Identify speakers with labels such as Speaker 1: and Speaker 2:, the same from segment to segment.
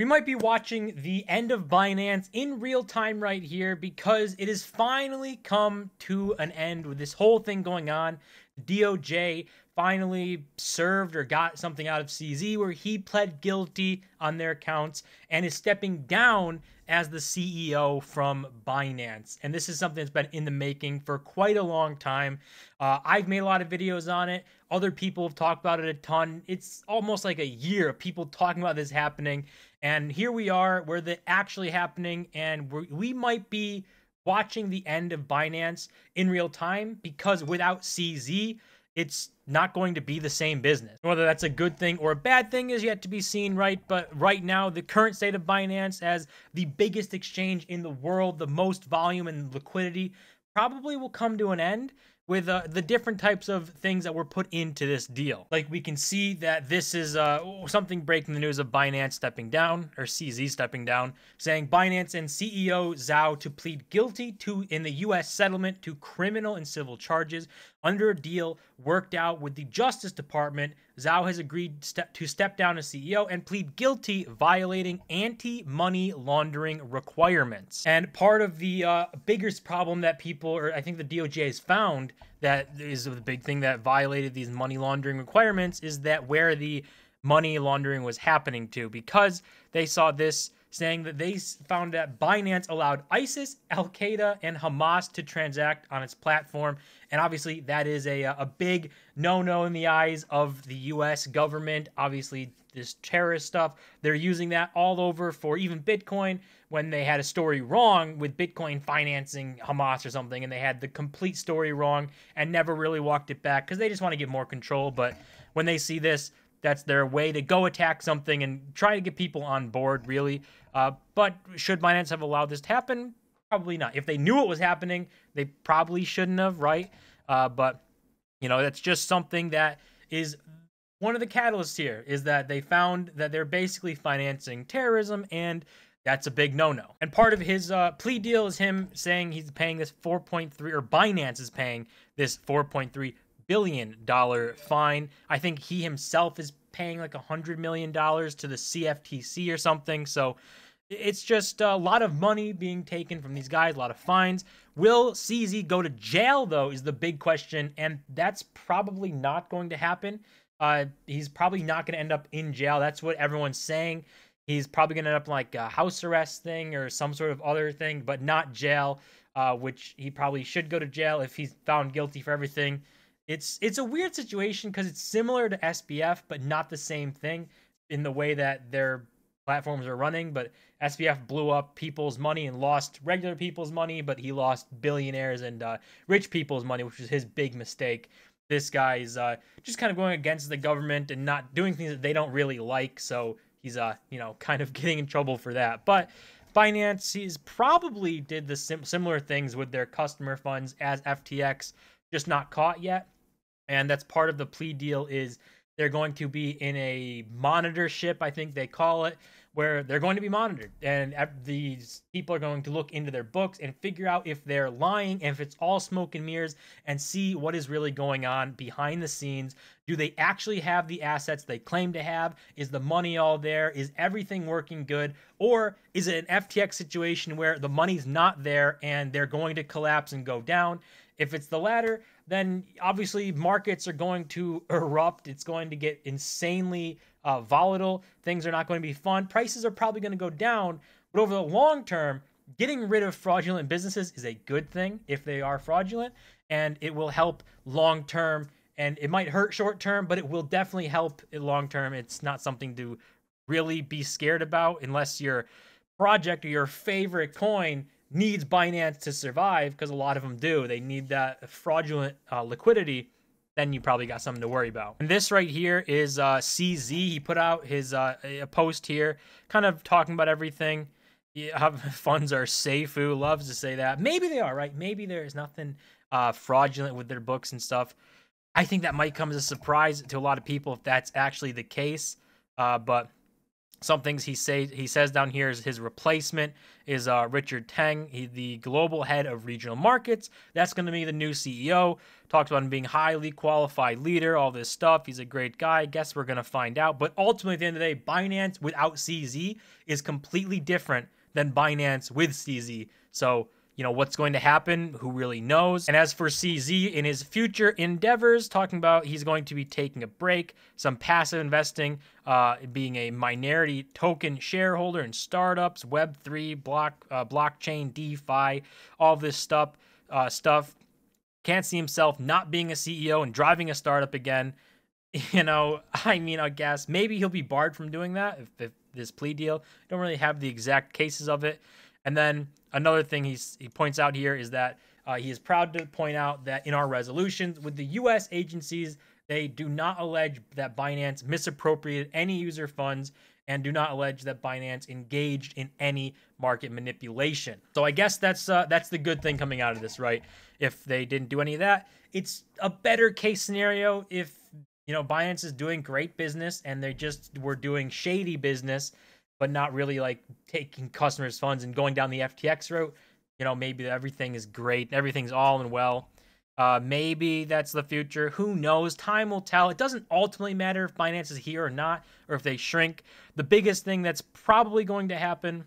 Speaker 1: We might be watching the end of Binance in real time right here because it has finally come to an end with this whole thing going on. The DOJ finally served or got something out of CZ where he pled guilty on their accounts and is stepping down as the CEO from Binance. And this is something that's been in the making for quite a long time. I've made a lot of videos on it. Other people have talked about it a ton. It's almost like a year of people talking about this happening. And here we are, where it's actually happening, and we might be watching the end of Binance in real time because without CZ, it's not going to be the same business. Whether that's a good thing or a bad thing is yet to be seen, right? But right now, the current state of Binance as the biggest exchange in the world, the most volume and liquidity, probably will come to an end with the different types of things that were put into this deal. Like we can see that this is something breaking the news of Binance stepping down, or CZ stepping down, saying Binance and CEO Zhao to plead guilty to in the U.S. settlement to criminal and civil charges under a deal worked out with the Justice Department. Zhao has agreed to step down as CEO and plead guilty, violating anti-money laundering requirements. And part of the biggest problem that people, or I think the DOJ has found, that is the big thing that violated these money laundering requirements, is that where the money laundering was happening to, because they saw this saying that they found that Binance allowed ISIS, Al-Qaeda, and Hamas to transact on its platform. And obviously, that is a big no-no in the eyes of the U.S. government. Obviously, this terrorist stuff, they're using that all over for even Bitcoin, when they had a story wrong with Bitcoin financing Hamas or something, and they had the complete story wrong and never really walked it back because they just want to get more control. But when they see this, that's their way to go attack something and try to get people on board, really. But should Binance have allowed this to happen? Probably not. If they knew it was happening, they probably shouldn't have, right? But, you know, that's just something that is one of the catalysts here, is that they found that they're basically financing terrorism, and that's a big no-no. And part of his plea deal is him saying he's paying this 4.3, or Binance is paying this $4.3 billion fine. I think he himself is paying like $100 million to the CFTC or something. So it's just a lot of money being taken from these guys, a lot of fines. Will CZ go to jail, though, is the big question, and that's probably not going to happen. He's probably not going to end up in jail. That's what everyone's saying. He's probably going to end up like a house arrest thing or some sort of other thing, but not jail, which he probably should go to jail if he's found guilty for everything. It's a weird situation because it's similar to SBF, but not the same thing in the way that their platforms are running. But SBF blew up people's money and lost regular people's money, but he lost billionaires and rich people's money, which was his big mistake. This guy's just kind of going against the government and not doing things that they don't really like. So he's, you know, kind of getting in trouble for that. But Binance, he's probably did the similar things with their customer funds as FTX, just not caught yet. And that's part of the plea deal, is they're going to be in a monitorship, I think they call it, where they're going to be monitored. And these people are going to look into their books and figure out if they're lying, and if it's all smoke and mirrors, and see what is really going on behind the scenes. Do they actually have the assets they claim to have? Is the money all there? Is everything working good? Or is it an FTX situation where the money's not there and they're going to collapse and go down? If it's the latter, then obviously markets are going to erupt. It's going to get insanely volatile. Things are not going to be fun. Prices are probably going to go down. But over the long term, getting rid of fraudulent businesses is a good thing if they are fraudulent, and it will help long term. And it might hurt short term, but it will definitely help long term. It's not something to really be scared about unless your project or your favorite coin needs Binance to survive, because a lot of them do. They need that fraudulent liquidity. Then you probably got something to worry about. And this right here is CZ. He put out his a post here, kind of talking about everything. Yeah, funds are safe. Who loves to say that? Maybe they are, right? Maybe there is nothing fraudulent with their books and stuff. I think that might come as a surprise to a lot of people if that's actually the case. But Some things he says down here is his replacement is Richard Teng, the global head of regional markets. That's going to be the new CEO. Talks about him being highly qualified leader, all this stuff. He's a great guy. Guess we're going to find out. But ultimately, at the end of the day, Binance without CZ is completely different than Binance with CZ. So, you know, what's going to happen? Who really knows? And as for CZ, in his future endeavors, talking about he's going to be taking a break, some passive investing, being a minority token shareholder in startups, Web3, blockchain, DeFi, all this stuff. Can't see himself not being a CEO and driving a startup again. You know, I mean, I guess maybe he'll be barred from doing that if this plea deal. Don't really have the exact cases of it. And then another thing he points out here is that he is proud to point out that in our resolutions with the U.S. agencies, they do not allege that Binance misappropriated any user funds and do not allege that Binance engaged in any market manipulation. So I guess that's the good thing coming out of this, right? If they didn't do any of that, it's a better case scenario if, you know, Binance is doing great business and they just were doing shady business, but not really like taking customers' funds and going down the FTX route. You know, maybe everything is great, everything's all in well. Maybe that's the future. Who knows? Time will tell. It doesn't ultimately matter if Binance is here or not, or if they shrink. The biggest thing that's probably going to happen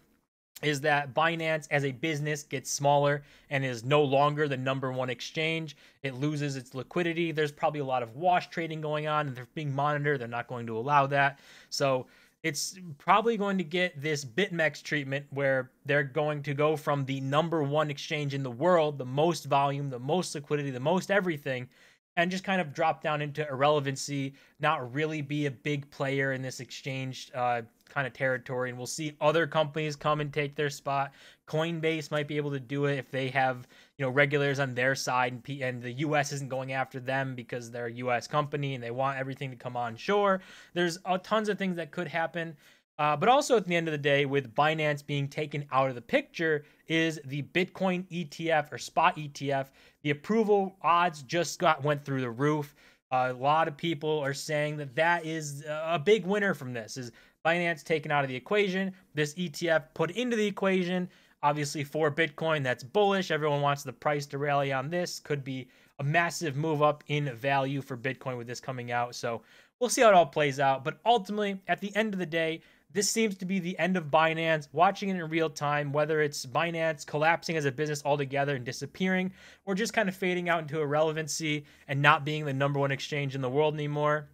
Speaker 1: is that Binance as a business gets smaller and is no longer the #1 exchange. It loses its liquidity. There's probably a lot of wash trading going on and they're being monitored. They're not going to allow that. So it's probably going to get this BitMEX treatment where they're going to go from the #1 exchange in the world, the most volume, the most liquidity, the most everything, and just kind of drop down into irrelevancy, not really be a big player in this exchange kind of territory. And we'll see other companies come and take their spot. Coinbase might be able to do it if they have, you know, regulators on their side, and the U.S. isn't going after them because they're a U.S. company and they want everything to come on shore. There's tons of things that could happen. But also at the end of the day, with Binance being taken out of the picture, is the Bitcoin ETF or spot ETF. The approval odds just went through the roof. A lot of people are saying that is a big winner from this. Is Binance taken out of the equation, this ETF put into the equation. Obviously for Bitcoin, that's bullish. Everyone wants the price to rally on this. Could be a massive move up in value for Bitcoin with this coming out. So we'll see how it all plays out. But ultimately, at the end of the day, this seems to be the end of Binance. Watching it in real time, whether it's Binance collapsing as a business altogether and disappearing, or just kind of fading out into irrelevancy and not being the #1 exchange in the world anymore,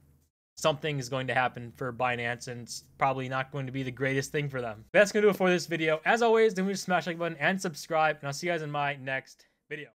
Speaker 1: something is going to happen for Binance, and it's probably not going to be the greatest thing for them. But that's going to do it for this video. As always, don't forget to smash the like button and subscribe, and I'll see you guys in my next video.